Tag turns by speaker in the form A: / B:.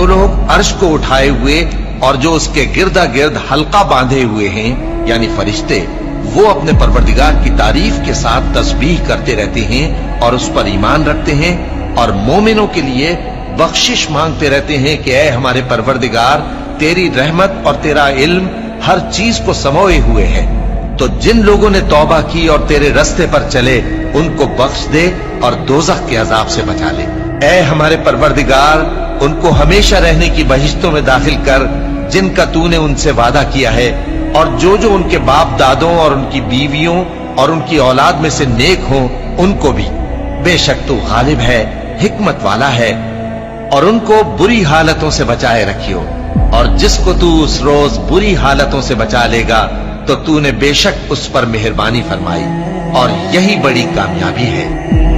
A: जो लोग अर्श को उठाए हुए और जो उसके गिरदा गिर्द हल्का बांधे हुए हैं यानी फरिश्ते, वो अपने परवरदिगार की तारीफ के साथ तस्बीह करते रहते हैं और उस पर ईमान रखते हैं और मोमिनों के लिए बख्शिश मांगते रहते हैं कि ऐ हमारे परवरदिगार, तेरी रहमत और तेरा इल्म हर चीज को समोए हुए है। तो जिन लोगों ने तौबा की और तेरे रास्ते पर चले, उनको बख्श दे और दोज़ख के अजाब से बचा ले। ऐ हमारे परवरदिगार, उनको हमेशा रहने की बहिश्तों में दाखिल कर जिनका तूने उनसे वादा किया है, और जो जो उनके बाप दादों और उनकी बीवियों और उनकी औलाद में से नेक हों उनको भी। बेशक तू गालिब है, हिकमत वाला है। और उनको बुरी हालतों से बचाए रखियो, और जिसको तू उस रोज बुरी हालतों से बचा लेगा तो तूने बेशक उस पर मेहरबानी फरमाई, और यही बड़ी कामयाबी है।